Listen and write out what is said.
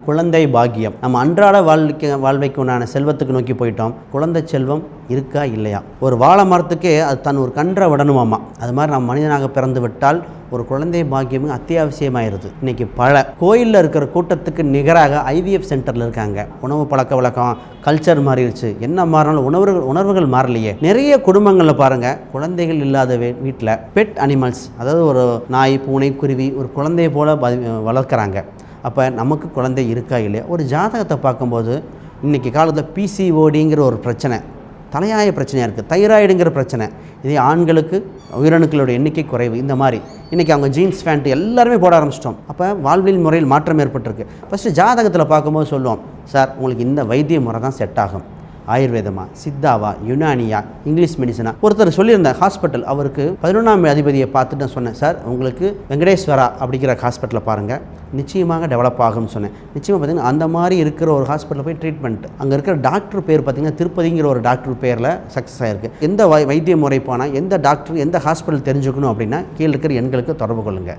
குழந்தை பாக்கியம். நம்ம அன்றாட வாழ்வைக்கு உண்டான செல்வத்துக்கு நோக்கி போயிட்டோம். குழந்தை செல்வம் இருக்கா இல்லையா? ஒரு வாழை மரத்துக்கே அது தன் ஒரு கன்றை விடணுமாம்மா. அது மாதிரி நம்ம மனிதனாக பிறந்து விட்டால் ஒரு குழந்தை பாக்கியமும் அத்தியாவசியமாயிருது. இன்றைக்கி பல கோயிலில் இருக்கிற கூட்டத்துக்கு நிகராக ஐவிஎஃப் சென்டரில் இருக்காங்க. உணவு பழக்க வழக்கம் கல்ச்சர் மாறிடுச்சு. என்ன மாறினாலும் உணர்வுகள் மாறலையே. நிறைய குடும்பங்களில் பாருங்கள், குழந்தைகள் இல்லாத வீட்டில் பெட் அனிமல்ஸ், அதாவது ஒரு நாய், பூனை, குருவி ஒரு குழந்தையை போல் வளர்க்குறாங்க. அப்போ நமக்கு குழந்தை இருக்கா இல்லையா? ஒரு ஜாதகத்தை பார்க்கும்போது இன்றைக்கி காலத்தில் பிசிஓடிங்கிற ஒரு பிரச்சனை, தலையாய பிரச்சனையாக இருக்குது. தைராய்டுங்கிற பிரச்சனை, இதே ஆண்களுக்கு உயிரணுக்களோட எண்ணிக்கை குறைவு. இந்த மாதிரி இன்றைக்கி அவங்க ஜீன்ஸ் பேண்ட் எல்லாருமே போட ஆரம்பிச்சிட்டோம். அப்போ வாழ்வியல் முறையில் மாற்றம் ஏற்பட்டிருக்கு. ஃபஸ்ட்டு ஜாதகத்தில் பார்க்கும்போது சொல்லுவோம், சார் உங்களுக்கு இந்த வைத்திய முறை தான் செட் ஆகும். ஆயுர்வேதமா, சித்தாவா, யுனானியா, இங்கிலீஷ் மெடிசனா. ஒருத்தர் சொல்லியிருந்தேன் ஹாஸ்பிட்டல், அவருக்கு 11ஆம் அதிபதியை பார்த்துட்டு நான் சொன்னேன், சார் உங்களுக்கு வெங்கடேஸ்வரா அப்படிங்கிற ஹாஸ்பிட்டலில் பாருங்கள், நிச்சயமாக டெவலப் ஆகும்னு சொன்னேன். நிச்சயமாக பார்த்திங்கன்னா அந்த மாதிரி இருக்கிற ஒரு ஹாஸ்பிட்டலில் போய் ட்ரீட்மெண்ட், அங்கே இருக்கிற டாக்டர் பேர் பார்த்திங்கன்னா திருப்பதிங்கிற ஒரு டாக்டர் பேரில் சக்ஸஸ் ஆகிருக்கு. எந்த வைத்திய முறை போனால் எந்த டாக்டர் எந்த ஹாஸ்பிட்டல் தெரிஞ்சுக்கணும் அப்படின்னா கீழே இருக்கிற எண்களுக்கு தொடர்பு கொள்ளுங்கள்.